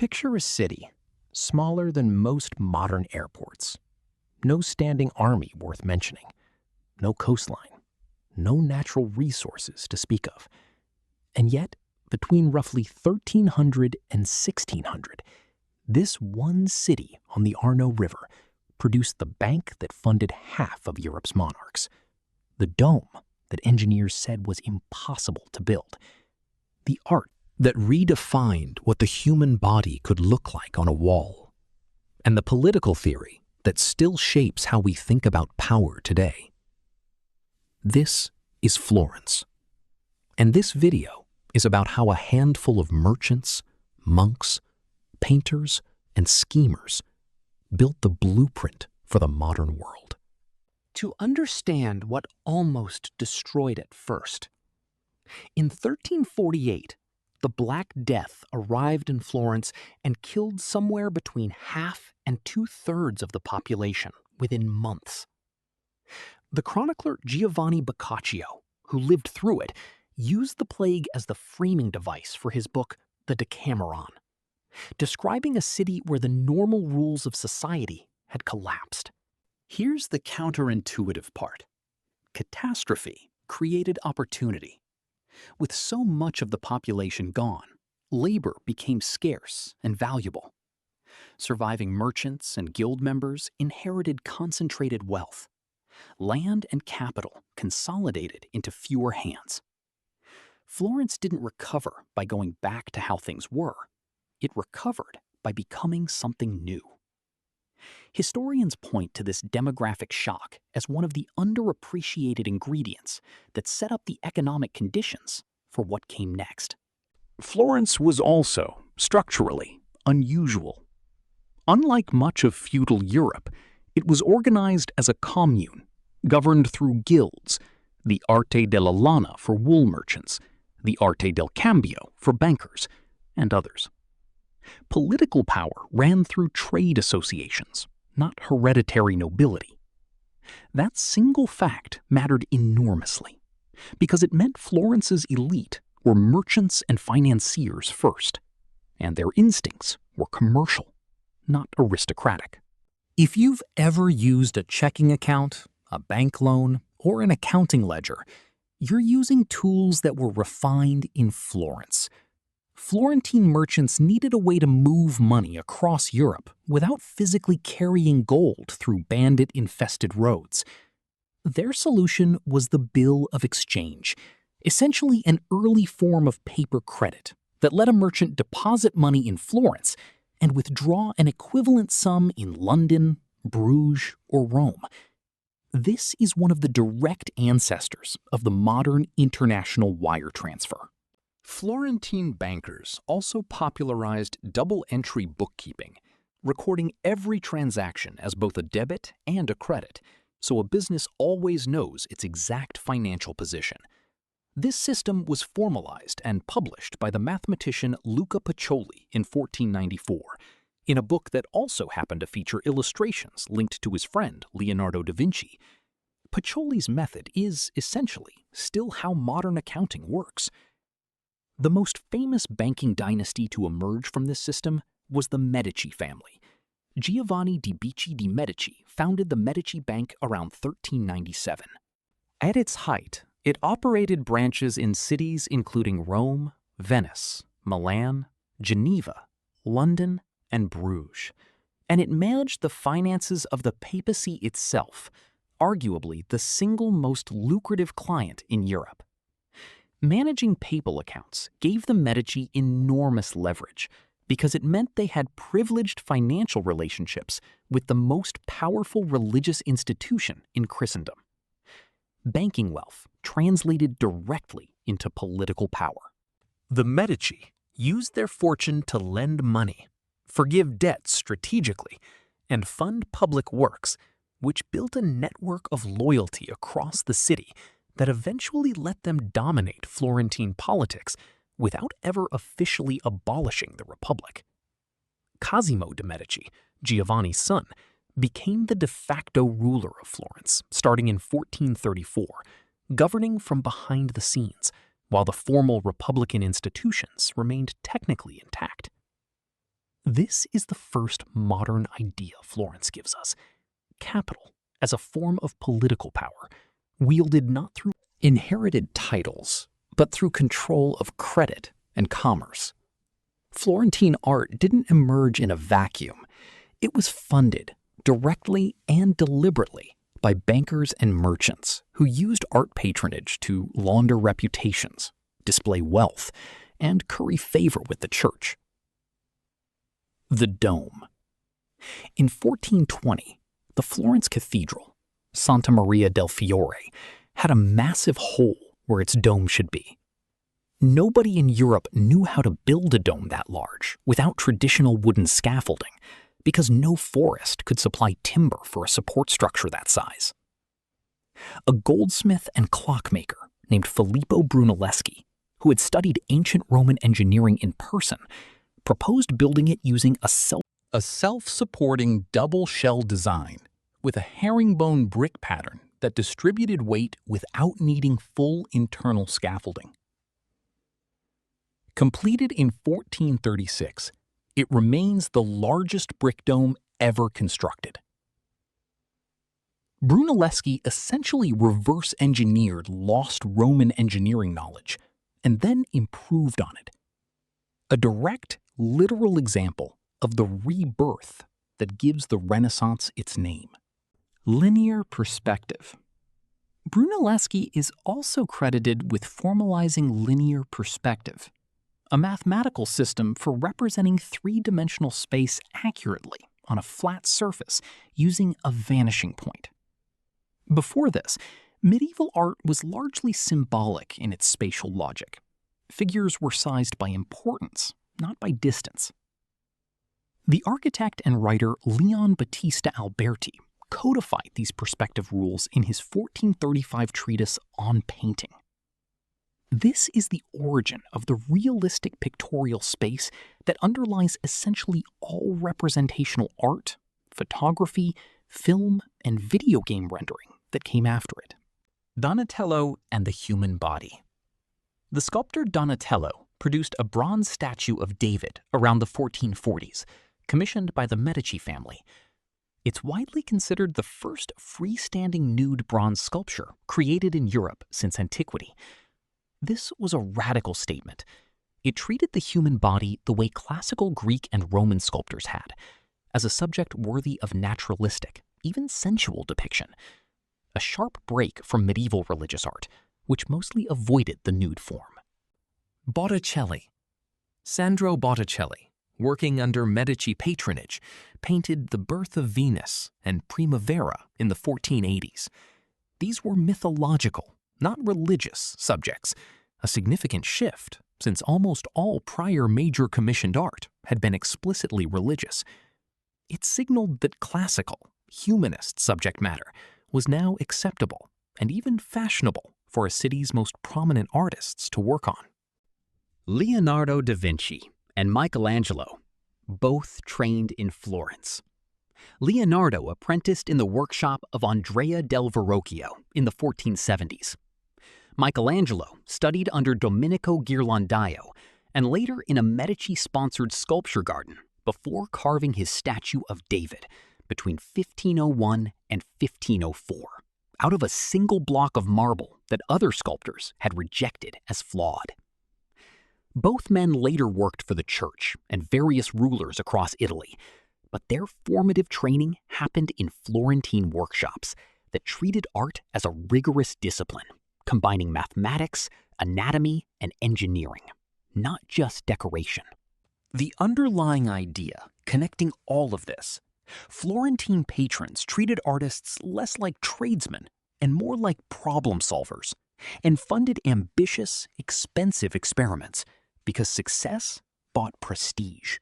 Picture a city, smaller than most modern airports. No standing army worth mentioning. No coastline. No natural resources to speak of. And yet, between roughly 1300 and 1600, this one city on the Arno River produced the bank that funded half of Europe's monarchs. The dome that engineers said was impossible to build. The art that redefined what the human body could look like on a wall. And the political theory that still shapes how we think about power today. This is Florence. And this video is about how a handful of merchants, monks, painters, and schemers built the blueprint for the modern world. To understand what almost destroyed it first. In 1348, the Black Death arrived in Florence and killed somewhere between half and 2/3 of the population within months. The chronicler Giovanni Boccaccio, who lived through it, used the plague as the framing device for his book, The Decameron, describing a city where the normal rules of society had collapsed. Here's the counterintuitive part. Catastrophe created opportunity. With so much of the population gone, labor became scarce and valuable. Surviving merchants and guild members inherited concentrated wealth. Land and capital consolidated into fewer hands. Florence didn't recover by going back to how things were. It recovered by becoming something new. Historians point to this demographic shock as one of the underappreciated ingredients that set up the economic conditions for what came next. Florence was also, structurally, unusual. Unlike much of feudal Europe, it was organized as a commune, governed through guilds, the Arte della Lana for wool merchants, the Arte del Cambio for bankers, and others. Political power ran through trade associations, not hereditary nobility. That single fact mattered enormously, because it meant Florence's elite were merchants and financiers first, and their instincts were commercial, not aristocratic. If you've ever used a checking account, a bank loan, or an accounting ledger, you're using tools that were refined in Florence. Florentine merchants needed a way to move money across Europe without physically carrying gold through bandit-infested roads. Their solution was the bill of exchange, essentially an early form of paper credit that let a merchant deposit money in Florence and withdraw an equivalent sum in London, Bruges, or Rome. This is one of the direct ancestors of the modern international wire transfer. Florentine bankers also popularized double-entry bookkeeping, recording every transaction as both a debit and a credit, so a business always knows its exact financial position. This system was formalized and published by the mathematician Luca Pacioli in 1494, in a book that also happened to feature illustrations linked to his friend Leonardo da Vinci. Pacioli's method is, essentially, still how modern accounting works. The most famous banking dynasty to emerge from this system was the Medici family. Giovanni di Bicci di Medici founded the Medici Bank around 1397. At its height, it operated branches in cities including Rome, Venice, Milan, Geneva, London, and Bruges, and it managed the finances of the papacy itself, arguably the single most lucrative client in Europe. Managing papal accounts gave the Medici enormous leverage because it meant they had privileged financial relationships with the most powerful religious institution in Christendom. Banking wealth translated directly into political power. The Medici used their fortune to lend money, forgive debts strategically, and fund public works, which built a network of loyalty across the city that eventually let them dominate Florentine politics without ever officially abolishing the Republic. Cosimo de' Medici, Giovanni's son, became the de facto ruler of Florence starting in 1434, governing from behind the scenes, while the formal republican institutions remained technically intact. This is the first modern idea Florence gives us: capital as a form of political power, wielded not through inherited titles, but through control of credit and commerce. Florentine art didn't emerge in a vacuum. It was funded, directly and deliberately, by bankers and merchants who used art patronage to launder reputations, display wealth, and curry favor with the church. The Dome. In 1420, the Florence Cathedral, Santa Maria del Fiore, had a massive hole where its dome should be. Nobody in Europe knew how to build a dome that large without traditional wooden scaffolding, because no forest could supply timber for a support structure that size. A goldsmith and clockmaker named Filippo Brunelleschi, who had studied ancient Roman engineering in person, proposed building it using a self-supporting double-shell design with a herringbone brick pattern that distributed weight without needing full internal scaffolding. Completed in 1436, it remains the largest brick dome ever constructed. Brunelleschi essentially reverse-engineered lost Roman engineering knowledge and then improved on it. A direct, literal example of the rebirth that gives the Renaissance its name. Linear perspective. Brunelleschi is also credited with formalizing linear perspective, a mathematical system for representing three-dimensional space accurately on a flat surface using a vanishing point. Before this, medieval art was largely symbolic in its spatial logic. Figures were sized by importance, not by distance. The architect and writer Leon Battista Alberti codified these perspective rules in his 1435 treatise on painting. This is the origin of the realistic pictorial space that underlies essentially all representational art, photography, film, and video game rendering that came after it. Donatello and the human body. The sculptor Donatello produced a bronze statue of David around the 1440s, commissioned by the Medici family. It's widely considered the first freestanding nude bronze sculpture created in Europe since antiquity. This was a radical statement. It treated the human body the way classical Greek and Roman sculptors had, as a subject worthy of naturalistic, even sensual depiction. A sharp break from medieval religious art, which mostly avoided the nude form. Botticelli. Sandro Botticelli, working under Medici patronage, painted The Birth of Venus and Primavera in the 1480s. These were mythological, not religious subjects, a significant shift since almost all prior major commissioned art had been explicitly religious. It signaled that classical, humanist subject matter was now acceptable and even fashionable for a city's most prominent artists to work on. Leonardo da Vinci and Michelangelo, both trained in Florence. Leonardo apprenticed in the workshop of Andrea del Verrocchio in the 1470s. Michelangelo studied under Domenico Ghirlandaio and later in a Medici-sponsored sculpture garden before carving his statue of David between 1501 and 1504 out of a single block of marble that other sculptors had rejected as flawed. Both men later worked for the church and various rulers across Italy, but their formative training happened in Florentine workshops that treated art as a rigorous discipline, combining mathematics, anatomy, and engineering, not just decoration. The underlying idea connecting all of this: Florentine patrons treated artists less like tradesmen and more like problem solvers, and funded ambitious, expensive experiments because success bought prestige.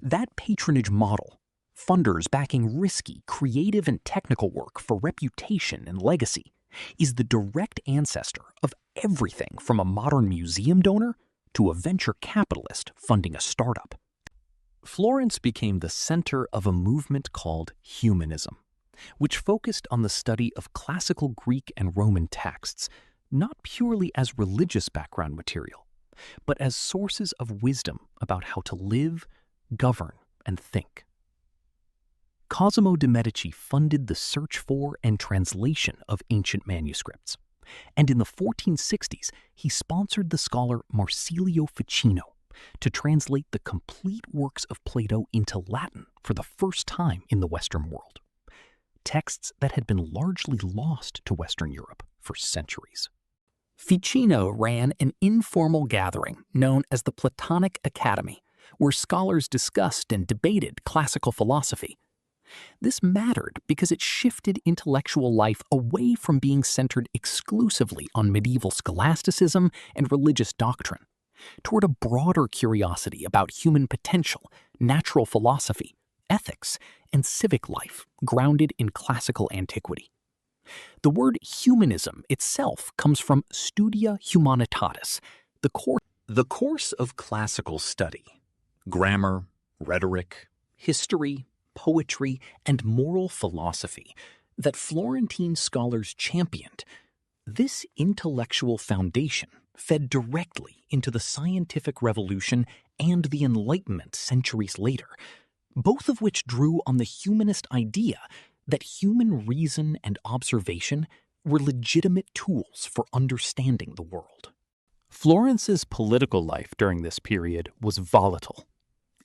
That patronage model, funders backing risky, creative, and technical work for reputation and legacy, is the direct ancestor of everything from a modern museum donor to a venture capitalist funding a startup. Florence became the center of a movement called humanism, which focused on the study of classical Greek and Roman texts, not purely as religious background material, but as sources of wisdom about how to live, govern, and think. Cosimo de' Medici funded the search for and translation of ancient manuscripts, and in the 1460s he sponsored the scholar Marsilio Ficino to translate the complete works of Plato into Latin for the first time in the Western world, texts that had been largely lost to Western Europe for centuries. Ficino ran an informal gathering known as the Platonic Academy, where scholars discussed and debated classical philosophy. This mattered because it shifted intellectual life away from being centered exclusively on medieval scholasticism and religious doctrine, toward a broader curiosity about human potential, natural philosophy, ethics, and civic life grounded in classical antiquity. The word humanism itself comes from studia humanitatis, the course of classical study. Grammar, rhetoric, history, poetry, and moral philosophy that Florentine scholars championed. This intellectual foundation fed directly into the scientific revolution and the Enlightenment centuries later, both of which drew on the humanist idea that human reason and observation were legitimate tools for understanding the world. Florence's political life during this period was volatile.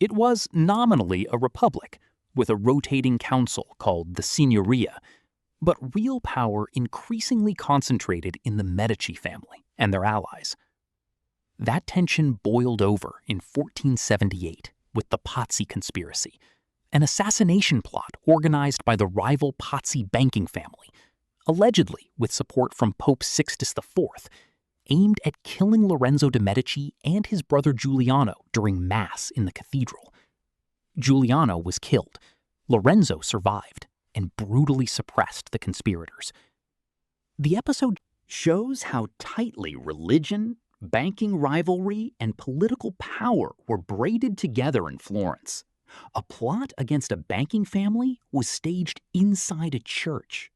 It was nominally a republic, with a rotating council called the Signoria, but real power increasingly concentrated in the Medici family and their allies. That tension boiled over in 1478 with the Pazzi conspiracy, an assassination plot organized by the rival Pazzi banking family, allegedly with support from Pope Sixtus IV, aimed at killing Lorenzo de' Medici and his brother Giuliano during Mass in the cathedral. Giuliano was killed. Lorenzo survived and brutally suppressed the conspirators. The episode shows how tightly religion, banking rivalry, and political power were braided together in Florence. A plot against a banking family was staged inside a church.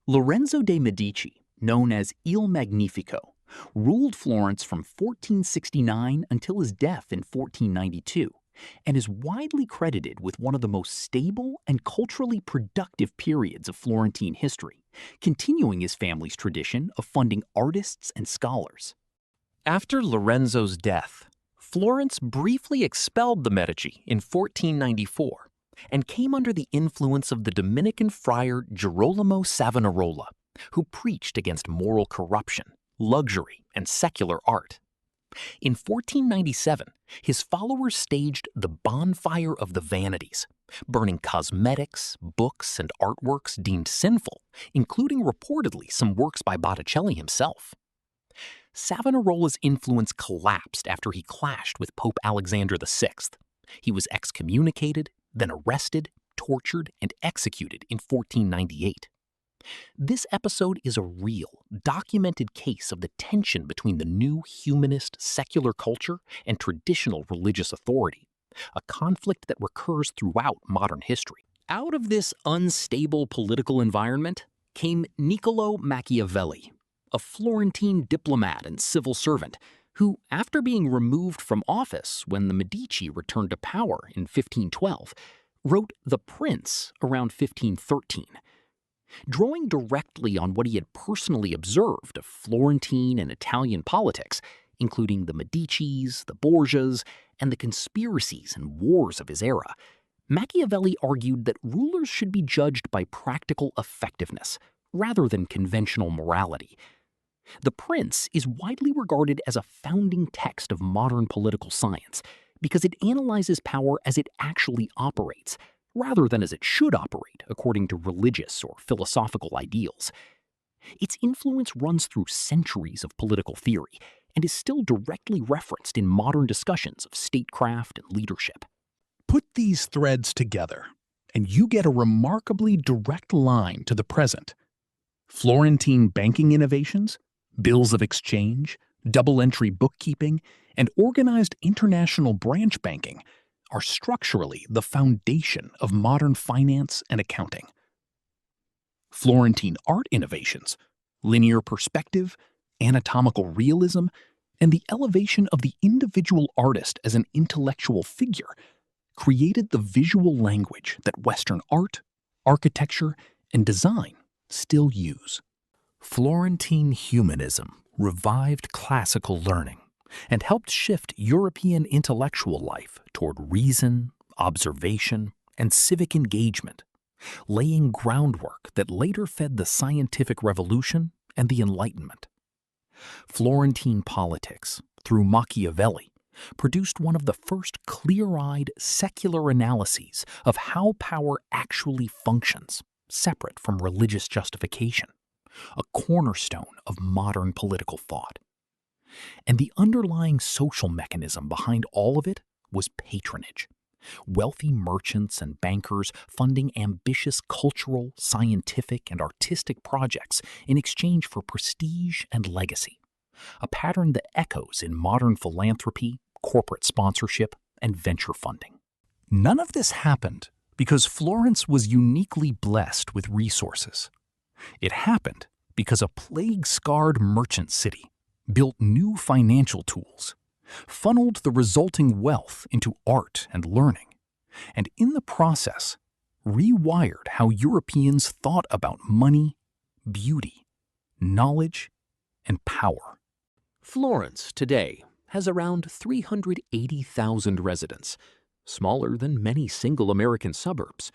Lorenzo de' Medici, known as Il Magnifico, ruled Florence from 1469 until his death in 1492, and is widely credited with one of the most stable and culturally productive periods of Florentine history, continuing his family's tradition of funding artists and scholars. After Lorenzo's death, Florence briefly expelled the Medici in 1494 and came under the influence of the Dominican friar Girolamo Savonarola, who preached against moral corruption, luxury, and secular art. In 1497, his followers staged the Bonfire of the Vanities, burning cosmetics, books, and artworks deemed sinful, including reportedly some works by Botticelli himself. Savonarola's influence collapsed after he clashed with Pope Alexander VI. He was excommunicated, then arrested, tortured, and executed in 1498. This episode is a real, documented case of the tension between the new humanist secular culture and traditional religious authority, a conflict that recurs throughout modern history. Out of this unstable political environment came Niccolò Machiavelli, a Florentine diplomat and civil servant who, after being removed from office when the Medici returned to power in 1512, wrote The Prince around 1513. Drawing directly on what he had personally observed of Florentine and Italian politics, including the Medicis, the Borgias, and the conspiracies and wars of his era, Machiavelli argued that rulers should be judged by practical effectiveness rather than conventional morality. The Prince is widely regarded as a founding text of modern political science because it analyzes power as it actually operates, rather than as it should operate according to religious or philosophical ideals. Its influence runs through centuries of political theory and is still directly referenced in modern discussions of statecraft and leadership. Put these threads together, and you get a remarkably direct line to the present. Florentine banking innovations, bills of exchange, double-entry bookkeeping, and organized international branch banking are structurally the foundation of modern finance and accounting. Florentine art innovations, linear perspective, anatomical realism, and the elevation of the individual artist as an intellectual figure created the visual language that Western art, architecture, and design still use. Florentine humanism revived classical learning and helped shift European intellectual life toward reason, observation, and civic engagement, laying groundwork that later fed the scientific revolution and the Enlightenment. Florentine politics, through Machiavelli, produced one of the first clear-eyed secular analyses of how power actually functions, separate from religious justification, a cornerstone of modern political thought. And the underlying social mechanism behind all of it was patronage. Wealthy merchants and bankers funding ambitious cultural, scientific, and artistic projects in exchange for prestige and legacy, a pattern that echoes in modern philanthropy, corporate sponsorship, and venture funding. None of this happened because Florence was uniquely blessed with resources. It happened because a plague-scarred merchant city built new financial tools, funneled the resulting wealth into art and learning, and in the process, rewired how Europeans thought about money, beauty, knowledge, and power. Florence today has around 380,000 residents, smaller than many single American suburbs.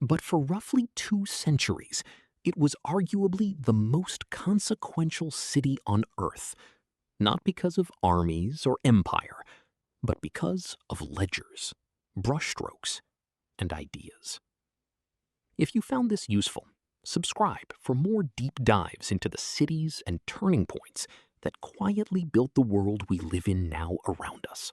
But for roughly 2 centuries, it was arguably the most consequential city on Earth, not because of armies or empire, but because of ledgers, brushstrokes, and ideas. If you found this useful, subscribe for more deep dives into the cities and turning points that quietly built the world we live in now around us.